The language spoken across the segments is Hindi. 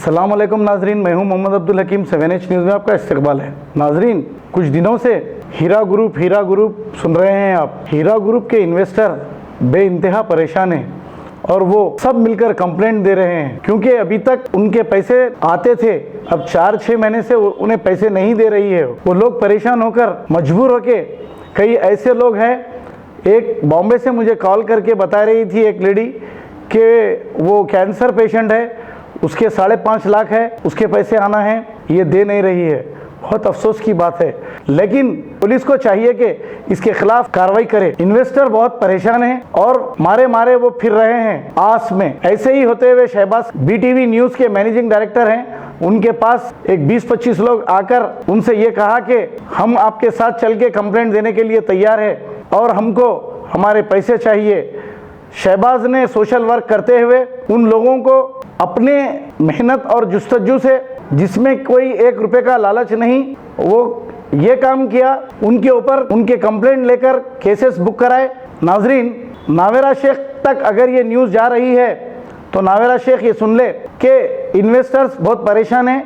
अस्सलाम वालेकुम नाजरीन, मैं हूं मोहम्मद अब्दुल हकीम। 7H न्यूज़ में आपका इस्तकबाल है। नाजरीन, कुछ दिनों से हीरा ग्रुप सुन रहे हैं आप। हीरा ग्रुप के इन्वेस्टर बेइंतहा परेशान हैं और वो सब मिलकर कंप्लेंट दे रहे हैं क्योंकि अभी तक उनके पैसे आते थे, अब 4-6 महीने से उन्हें पैसे नहीं दे रही है। वो लोग परेशान होकर मजबूर होके, कई ऐसे लोग हैं, एक बॉम्बे से मुझे कॉल करके बता रही थी एक लेडी कि वो कैंसर पेशेंट है, उसके 5.5 लाख है, उसके पैसे आना है, ये दे नहीं रही है। बहुत अफसोस की बात है, लेकिन पुलिस को चाहिए कि इसके खिलाफ कार्रवाई करे। इन्वेस्टर बहुत परेशान हैं और मारे वो फिर रहे हैं आस में। ऐसे ही होते हुए शहबाज BTV न्यूज़ के मैनेजिंग डायरेक्टर हैं, उनके पास एक 20-25 लोग आकर उनसे ये कहा कि हम आपके साथ चल के कंप्लेंट देने के लिए तैयार है और हमको हमारे पैसे चाहिए। शहबाज ने सोशल वर्क करते हुए उन लोगों को अपने मेहनत और जुस्तजू से, जिसमें कोई 1 रुपये का लालच नहीं, वो ये काम किया। उनके ऊपर उनके कंप्लेंट लेकर केसेस बुक कराए। नाजरीन, नावेरा शेख तक अगर ये न्यूज़ जा रही है तो नावेरा शेख ये सुन ले कि इन्वेस्टर्स बहुत परेशान हैं,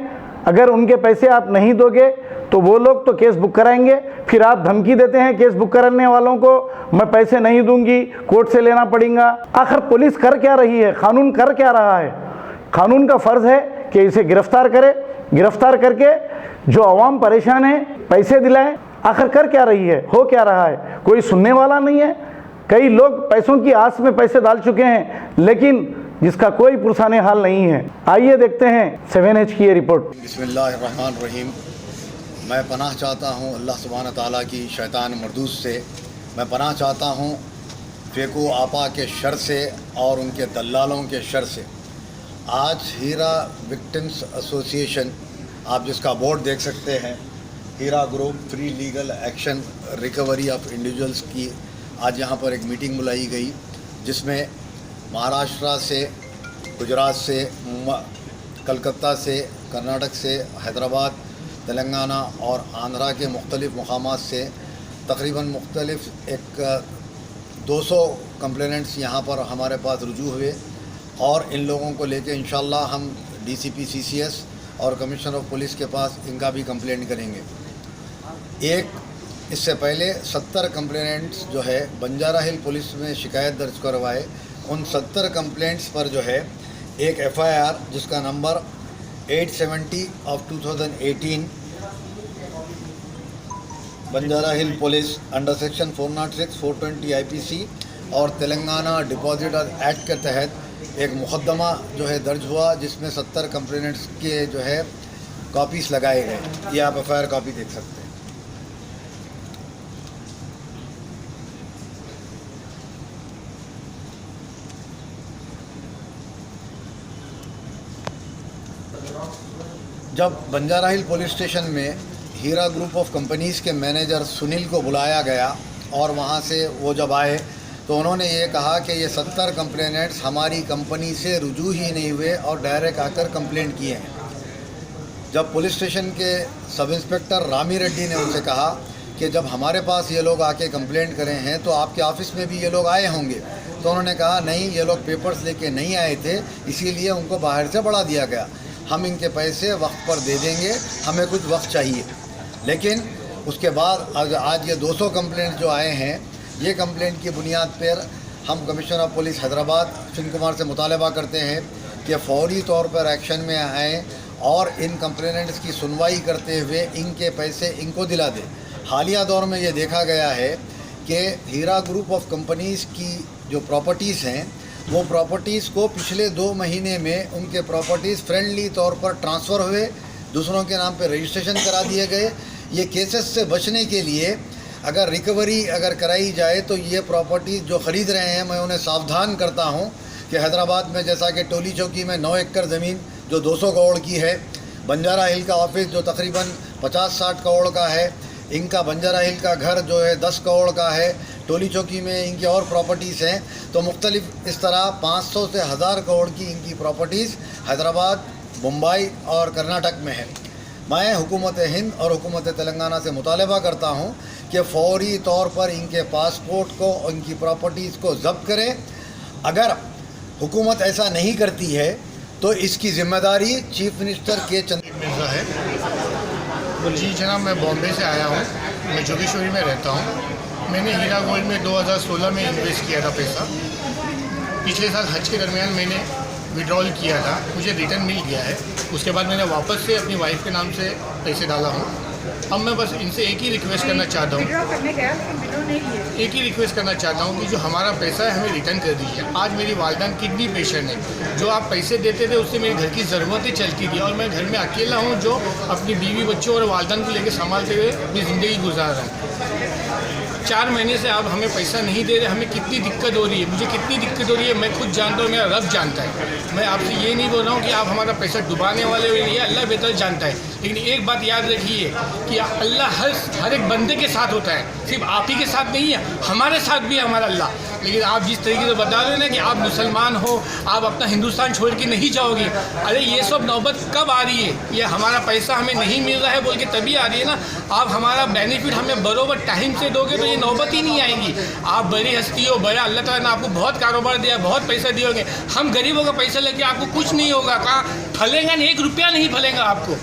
अगर उनके पैसे आप नहीं दोगे तो वो लोग तो केस बुक कराएंगे। फिर आप धमकी देते हैं केस बुक कराने वालों को, मैं पैसे नहीं दूंगी, कोर्ट से लेना पड़ेगा। आखिर पुलिस कर क्या रही है, कानून कर क्या रहा है? कानून का फ़र्ज़ है कि इसे गिरफ्तार करे, गिरफ्तार करके जो अवाम परेशान है पैसे दिलाएं। आखिर कर क्या रही है, हो क्या रहा है? कोई सुनने वाला नहीं है। कई लोग पैसों की आस में पैसे डाल चुके हैं, लेकिन जिसका कोई पुरसाने हाल नहीं है। आइए देखते हैं 7H की ये रिपोर्ट। बिस्मिल्लाहिर्रहमानिर्रहीम। मैं पनाह चाहता हूँ अल्लाह सुब्हान ताला की शैतान मरदूस से। मैं पनाह चाहता हूँ फेको आपा के शर से और उनके दल्लालों के शर से। आज हीरा विक्टिम्स एसोसिएशन, आप जिसका बोर्ड देख सकते हैं, Heera group free legal action recovery of individuals की आज यहाँ पर एक मीटिंग बुलाई गई, जिसमें महाराष्ट्र से, गुजरात से, कलकत्ता से, कर्नाटक से, हैदराबाद, तेलंगाना और आंध्रा के मुख्तलिफ़ मकामात से तकरीबन मुख्तलिफ़ एक 200 कंप्लेनेंट्स यहाँ पर हमारे पास रुजू हुए और इन लोगों को लेके इंशाल्लाह हम DCP CCS और कमिश्नर ऑफ पुलिस के पास इनका भी कंप्लेंट करेंगे। इससे पहले 70 कंप्लेनेंट्स जो है बंजारा हिल पुलिस में शिकायत दर्ज करवाए। उन 70 कंप्लेंट्स पर जो है एक FIR जिसका number 870 of 2018 Banjara hill police under section 406, 420 IPC और तेलंगाना डिपॉजिटर एक्ट के तहत एक मुकदमा जो है दर्ज हुआ, जिसमें 70 कंप्लेनेंट्स के जो है कॉपीज़ लगाए गए। ये आप FIR कॉपी देख सकते हैं। जब बंजारा हिल पुलिस स्टेशन में हीरा ग्रुप ऑफ कंपनीज़ के मैनेजर सुनील को बुलाया गया और वहाँ से वो जब आए तो उन्होंने ये कहा कि ये 70 कंप्लेनेंट्स हमारी कंपनी से रुजू ही नहीं हुए और डायरेक्ट आकर कंप्लेंट किए हैं। जब पुलिस स्टेशन के सब इंस्पेक्टर रामी रेड्डी ने उनसे कहा कि जब हमारे पास ये लोग आके कंप्लेंट करे हैं तो आपके ऑफिस में भी ये लोग आए होंगे, तो उन्होंने कहा नहीं, ये लोग पेपर्स लेके नहीं आए थे, इसीलिए उनको बाहर से बढ़ा दिया गया। हम इनके पैसे वक्त पर दे देंगे, हमें कुछ वक्त चाहिए। लेकिन उसके बाद आज ये 200 कंप्लेंट जो आए हैं, ये कंप्लेंट की बुनियाद पर हम कमिश्नर ऑफ पुलिस हैदराबाद फिन कुमार से मुतालबा करते हैं कि फ़ौरी तौर पर एक्शन में आएँ और इन कंप्लेनेंट्स की सुनवाई करते हुए इनके पैसे इनको दिला दें। हालिया दौर में ये देखा गया है कि हीरा ग्रुप ऑफ कंपनीज़ की जो प्रॉपर्टीज़ हैं, वो प्रॉपर्टीज़ को पिछले 2 महीने में उनके प्रॉपर्टीज़ फ्रेंडली तौर पर ट्रांसफ़र हुए, दूसरों के नाम पर रजिस्ट्रेशन करा दिए गए। ये केसेस से बचने के लिए अगर रिकवरी कराई जाए तो ये प्रॉपर्टीज़ जो ख़रीद रहे हैं, मैं उन्हें सावधान करता हूँ कि हैदराबाद में जैसा कि टोली चौकी में 9 एकड़ ज़मीन जो 200 करोड़ की है, बंजारा हिल का ऑफिस जो तकरीबन 50-60 करोड़ का है, इनका बंजारा हिल का घर जो है 10 करोड़ का है, टोली चौकी में इनकी और प्रॉपर्टीज़ हैं, तो मुख्तलिफ इस तरह 500 से 1000 करोड़ की इनकी प्रॉपर्टीज़ हैदराबाद, मुंबई और कर्नाटक में है। मैं हुकूमत हिंद और हुकूमत तेलंगाना से मुतालबा करता हूँ कि फ़ौरी तौर पर इनके पासपोर्ट को, इनकी प्रॉपर्टीज़ को ज़ब्त करें। अगर हुकूमत ऐसा नहीं करती है तो इसकी जिम्मेदारी चीफ मिनिस्टर के मिर्ज़ा है। जी जनाब, मैं बॉम्बे से आया हूँ, मैं जोगेश्वरी में रहता हूँ। मैंने हीरा गोल्ड में 2016 में इन्वेस्ट किया था पैसा। पिछले साल हज के दरमियान मैंने विड्रॉल किया था, मुझे रिटर्न मिल गया है। उसके बाद मैंने वापस से अपनी वाइफ के नाम से पैसे डाला हूँ। अब मैं बस इनसे एक ही रिक्वेस्ट करना चाहता हूँ, एक ही रिक्वेस्ट करना चाहता हूँ कि जो हमारा पैसा है हमें रिटर्न कर दीजिए। आज मेरी वालिदान किडनी पेशेंट है, जो आप पैसे देते थे उससे मेरे घर की ज़रूरतें चलती थी और मैं घर में अकेला हूँ जो अपनी बीवी बच्चों और वालिदान को लेकर संभालते हुए अपनी ज़िंदगी गुजार रहा हूँ। 4 महीने से आप हमें पैसा नहीं दे रहे, हमें कितनी दिक्कत हो रही है, मुझे कितनी दिक्कत हो रही है मैं खुद जानता हूँ, मेरा रब जानता है। मैं आपसे ये नहीं बोल रहा हूँ कि आप हमारा पैसा डुबाने वाले हो, ये अल्लाह बेहतर जानता है। लेकिन एक बात याद रखिए कि अल्लाह हर एक बंदे के साथ होता है, सिर्फ आप ही के साथ नहीं है, हमारे साथ भी है हमारा अल्लाह। लेकिन आप जिस तरीके से बता रहे हैं ना कि आप मुसलमान हो, आप अपना हिंदुस्तान छोड़ के नहीं जाओगे, अरे ये सब नौबत कब आ रही है? ये हमारा पैसा हमें नहीं मिल रहा है बोल के तभी आ रही है ना। आप हमारा बेनिफिट हमें बरोबर टाइम से दोगे तो ये नौबत ही नहीं आएगी। आप बड़ी हस्ती हो, बड़ा अल्लाह ताला ने आपको बहुत कारोबार दिया, बहुत पैसा दिए होंगे। हम गरीबों का पैसा लेके आपको कुछ नहीं होगा, कहाँ फलेगा नहीं, 1 रुपया नहीं फलेगा आपको।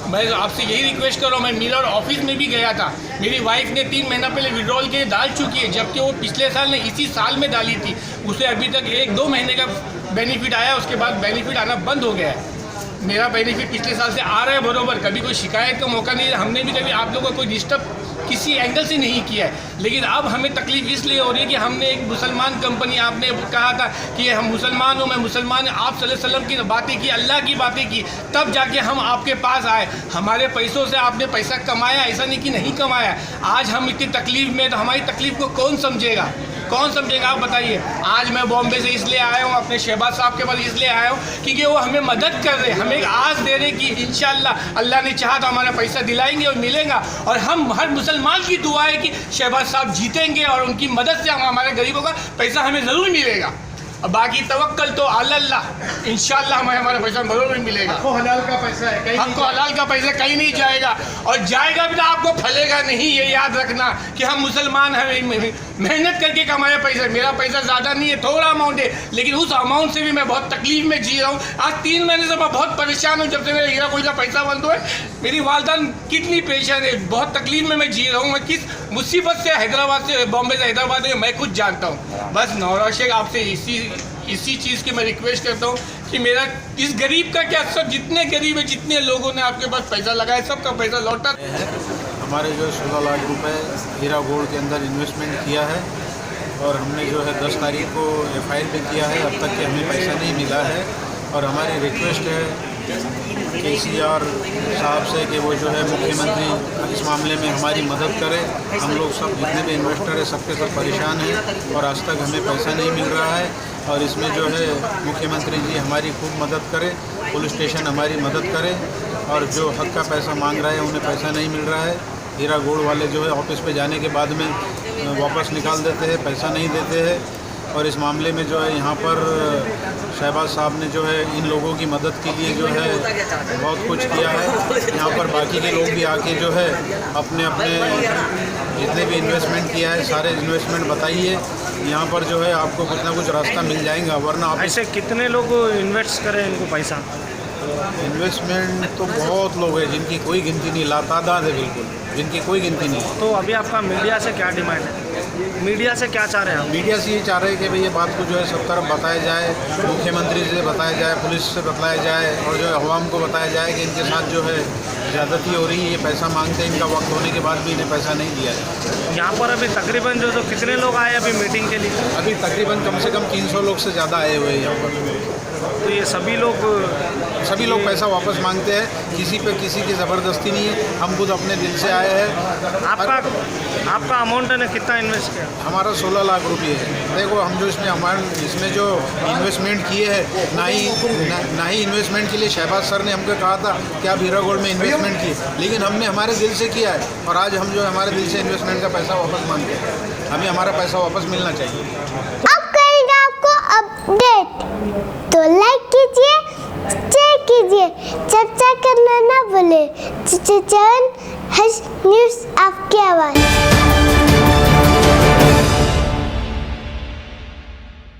मैं आपसे यही रिक्वेस्ट कर रहा हूँ। मैं मिरर ऑफिस में भी गया था, मेरी वाइफ ने 3 महीना पहले विड्रॉल के डाल चुकी है, जबकि वो पिछले साल ने इसी साल में डाली थी। उसे अभी तक 1-2 महीने का बेनिफिट आया, उसके बाद बेनिफिट आना बंद हो गया है। मेरा बेनिफिट पिछले साल से आ रहा है बरोबर, कभी कोई शिकायत का मौका नहीं है। हमने भी कभी आप लोगों को कोई डिस्टर्ब किसी एंगल से नहीं किया है। लेकिन अब हमें तकलीफ इसलिए हो रही है कि हमने एक मुसलमान कंपनी, आपने कहा था कि हम मुसलमान हूँ, मैं मुसलमान, आप सल्लल्लाहु अलैहि वसल्लम की बातें की, अल्लाह की बातें की, तब जाके हम आपके पास आए। हमारे पैसों से आपने पैसा कमाया, ऐसा नहीं कि नहीं कमाया। आज हम इतनी तकलीफ में, तो हमारी तकलीफ को कौन समझेगा, कौन समझेगा आप बताइए। आज मैं बॉम्बे से इसलिए आया हूँ, अपने शहबाज साहब के पास इसलिए आया हूँ क्योंकि वो हमें मदद कर रहे हैं, हमें एक आस दे रहे कि इंशाअल्लाह अल्लाह ने चाहा तो हमारा पैसा दिलाएंगे और मिलेगा। और हम हर मुसलमान की दुआ है कि शहबाज साहब जीतेंगे और उनकी मदद से हमारे गरीबों का पैसा हमें ज़रूर मिलेगा। अब बाकी तवक्कल तो अल्लाह, इंशाअल्लाह हमें हमारा पैसा जरूर मिलेगा। आपको हलाल का पैसा है, हमको हलाल का पैसा कहीं नहीं जाएगा और जाएगा भी तो आपको फलेगा नहीं। ये याद रखना कि हम मुसलमान हैं, मेहनत करके कमाया पैसा। मेरा पैसा ज़्यादा नहीं है, थोड़ा अमाउंट है, लेकिन उस अमाउंट से भी मैं बहुत तकलीफ में जी रहा हूँ। आज 3 महीने से मैं बहुत परेशान हूँ, जब से मेरा हीरा गोल्ड का पैसा बंद हुआ है। मेरी वालिदान किडनी पेशेंट है, बहुत तकलीफ में मैं जी रहा हूँ। मैं किस मुसीबत से हैदराबाद से, बॉम्बे से हैदराबाद में मैं खुद जानता हूँ। बस नौरोज शेख आपसे इसी चीज़ की मैं रिक्वेस्ट करता हूँ कि मेरा इस गरीब का क्या, सब जितने गरीब है, जितने लोगों ने आपके पास पैसा लगाया, सबका पैसा लौटा। हमारे जो 16 लाख रुपए हीरा गोल्ड के अंदर इन्वेस्टमेंट किया है और हमने जो है 10 तारीख को FIR भी किया है, अब तक के हमें पैसा नहीं मिला है। और हमारी रिक्वेस्ट है KCR साहब से कि वो जो है मुख्यमंत्री इस मामले में हमारी मदद करें। हम लोग सब जितने भी इन्वेस्टर हैं सबके सब परेशान हैं और आज तक हमें पैसा नहीं मिल रहा है। और इसमें जो है मुख्यमंत्री जी हमारी खूब मदद करें, पुलिस स्टेशन हमारी मदद करे और जो हक का पैसा मांग रहा है उन्हें पैसा नहीं मिल रहा है। हीरा गोल्ड वाले जो है ऑफिस पे जाने के बाद में वापस निकाल देते हैं, पैसा नहीं देते हैं। और इस मामले में जो है यहाँ पर शहबाज साहब ने जो है इन लोगों की मदद के लिए जो है बहुत कुछ किया है। यहाँ पर बाकी के लोग भी आके जो है अपने अपने जितने भी इन्वेस्टमेंट किया है सारे इन्वेस्टमेंट बताइए, यहाँ पर जो है आपको कुछ ना कुछ रास्ता मिल जाएगा। वरना ऐसे कितने लोग इन्वेस्ट करें इनको पैसा? इन्वेस्टमेंट तो बहुत लोग हैं जिनकी कोई गिनती नहीं, लातादाद है बिल्कुल, जिनकी कोई गिनती नहीं। तो अभी आपका मीडिया से क्या डिमांड है? मीडिया से क्या चाह रहे हैं? मीडिया से ये चाह रहे हैं कि भाई ये बात को जो है सब तरफ बताया जाए, मुख्यमंत्री से बताया जाए, पुलिस से बताया जाए और जो है अवाम को बताया जाए कि इनके साथ जो है ज़्यादती हो रही है, ये पैसा मांगते हैं, इनका वक्त होने के बाद भी इन्हें पैसा नहीं दिया जाए। यहाँ पर अभी तकरीबन जो कितने लोग आए अभी मीटिंग के लिए? अभी तकरीबन कम से कम 300 लोग से ज़्यादा आए हुए हैं यहाँ पर। तो ये सभी लोग पैसा वापस मांगते हैं, किसी की ज़बरदस्ती नहीं है, हम खुद अपने दिल से आए हैं। आपका अमाउंट है ना, कितना इन्वेस्ट किया? हमारा 16 लाख रुपये है। देखो हम जो इसमें जो इन्वेस्टमेंट किए हैं, ना ही इन्वेस्टमेंट के लिए शहबाज सर ने हमको कहा था कि आप हीरा गोल्ड में इन्वेस्टमेंट किए, लेकिन हमने हमारे दिल से किया है और आज हम जो हमारे दिल से इन्वेस्टमेंट का पैसा वापस मांगते हैं। हमें हमारा पैसा वापस मिलना चाहिए। अब करेंगे आपको अपडेट, तो लाइक कीजिए, शेयर कीजिए, चर्चा करना ना भूले। चैनल न्यूज़ आपकी आवाज़।